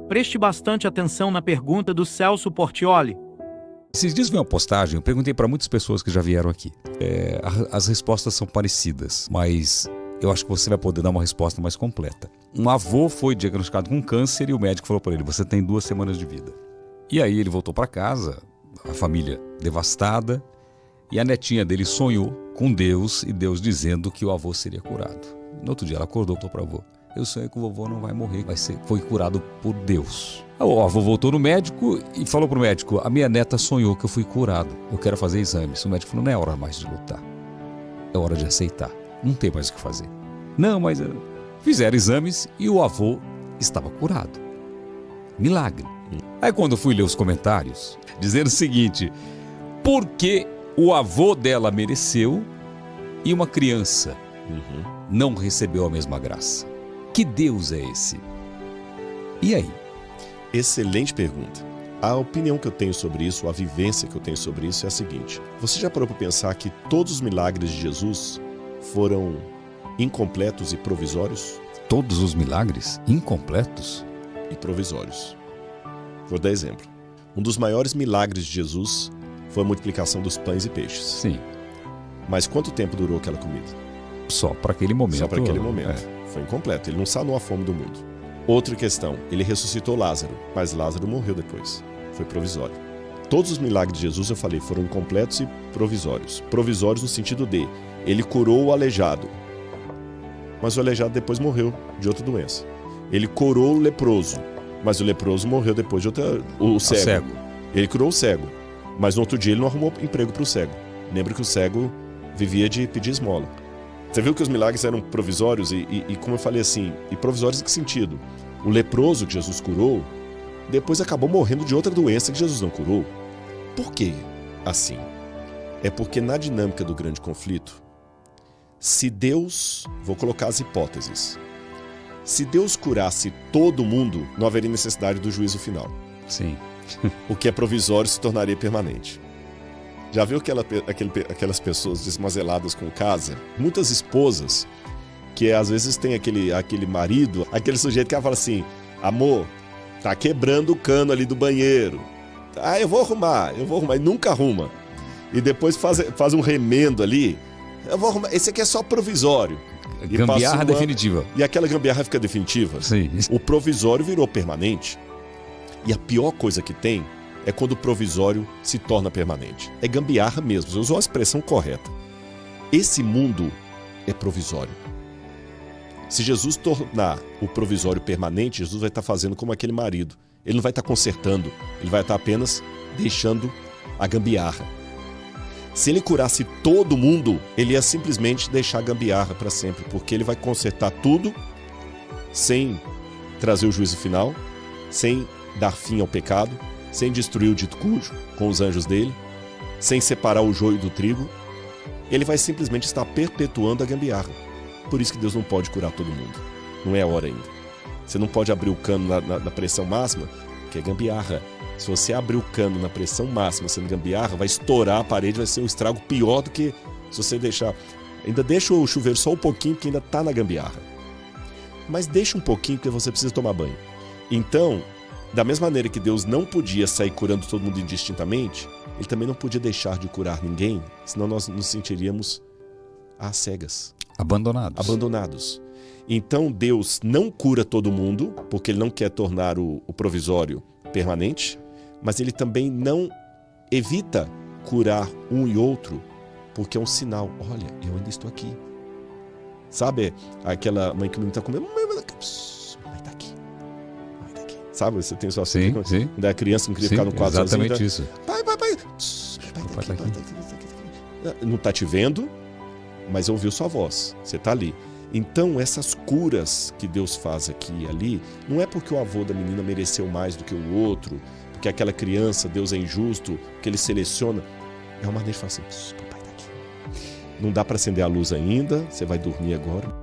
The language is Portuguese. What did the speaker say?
Preste bastante atenção na pergunta do Celso Portioli. Esses dias vi uma postagem, eu perguntei para muitas pessoas que já vieram aqui. As respostas são parecidas, mas eu acho que você vai poder dar uma resposta mais completa. Um avô foi diagnosticado com câncer e o médico falou para ele: você tem 2 semanas de vida. E aí ele voltou para casa, a família devastada, e a netinha dele sonhou com Deus e Deus dizendo que o avô seria curado. No outro dia ela acordou e falou para o avô: eu sonhei que o vovô não vai morrer, foi curado por Deus. O avô voltou no médico e falou para o médico: a minha neta sonhou que eu fui curado, eu quero fazer exames. O médico falou: não é hora mais de lutar, é hora de aceitar, não tem mais o que fazer. Não, mas fizeram exames e o avô estava curado. Milagre. Aí quando eu fui ler os comentários, dizendo o seguinte: por que o avô dela mereceu e uma criança não recebeu a mesma graça? Que Deus é esse? E aí? Excelente pergunta. A opinião que eu tenho sobre isso, a vivência que eu tenho sobre isso é a seguinte: você já parou para pensar que todos os milagres de Jesus foram incompletos e provisórios? Todos os milagres incompletos e provisórios. Vou dar exemplo. Um dos maiores milagres de Jesus foi a multiplicação dos pães e peixes. Sim. Mas quanto tempo durou aquela comida? Só para aquele momento. Só para aquele momento. Foi incompleto. Ele não sanou a fome do mundo. Outra questão. Ele ressuscitou Lázaro, mas Lázaro morreu depois. Foi provisório. Todos os milagres de Jesus, eu falei, foram incompletos e provisórios. Provisórios no sentido de ele curou o aleijado, mas o aleijado depois morreu de outra doença. Ele curou o leproso, mas o leproso morreu depois de outra... O cego. Ele curou o cego, mas no outro dia ele não arrumou emprego para o cego. Lembra que o cego vivia de pedir esmola. Você viu que os milagres eram provisórios e como eu falei assim, e provisórios em que sentido? O leproso que Jesus curou, depois acabou morrendo de outra doença que Jesus não curou. Por que assim? É porque na dinâmica do grande conflito, se Deus, vou colocar as hipóteses, se Deus curasse todo mundo, não haveria necessidade do juízo final. Sim. O que é provisório se tornaria permanente. Já viu aquelas pessoas desmazeladas com casa? Muitas esposas que às vezes tem aquele marido, aquele sujeito que fala assim: amor, tá quebrando o cano ali do banheiro. Ah, eu vou arrumar, e nunca arruma. E depois faz um remendo ali. Eu vou arrumar, esse aqui é só provisório. Gambiarra definitiva. E aquela gambiarra fica definitiva. Sim. O provisório virou permanente. E a pior coisa que tem é quando o provisório se torna permanente. É gambiarra mesmo, você usou a expressão correta. Esse mundo é provisório. Se Jesus tornar o provisório permanente, Jesus vai estar fazendo como aquele marido. Ele não vai estar consertando, ele vai estar apenas deixando a gambiarra. Se ele curasse todo mundo, ele ia simplesmente deixar a gambiarra para sempre, porque ele vai consertar tudo sem trazer o juízo final, sem dar fim ao pecado, sem destruir o dito cujo com os anjos dele, sem separar o joio do trigo. Ele vai simplesmente estar perpetuando a gambiarra. Por isso que Deus não pode curar todo mundo. Não é a hora ainda. Você não pode abrir o cano na pressão máxima, que é gambiarra. Se você abrir o cano na pressão máxima sendo gambiarra, vai estourar a parede, vai ser um estrago pior do que se você deixar... Ainda deixa o chuveiro só um pouquinho, porque ainda está na gambiarra. Mas deixa um pouquinho, porque você precisa tomar banho. Então, da mesma maneira que Deus não podia sair curando todo mundo indistintamente, Ele também não podia deixar de curar ninguém, senão nós nos sentiríamos às cegas. Abandonados. Então Deus não cura todo mundo, porque Ele não quer tornar o provisório permanente, mas Ele também não evita curar um e outro, porque é um sinal. Olha, eu ainda estou aqui. Sabe aquela mãe que o menino está comendo? Vai estar aqui. Sabe, você tem sua filha. Sim. Quando é criança, não queria ficar no quadro sozinho. Exatamente isso. Pai. Não está te vendo, mas ouviu sua voz. Você está ali. Então, essas curas que Deus faz aqui e ali, não é porque o avô da menina mereceu mais do que o outro, porque aquela criança, Deus é injusto, que Ele seleciona. É uma maneira de falar assim: papai está aqui. Não dá para acender a luz ainda, você vai dormir agora.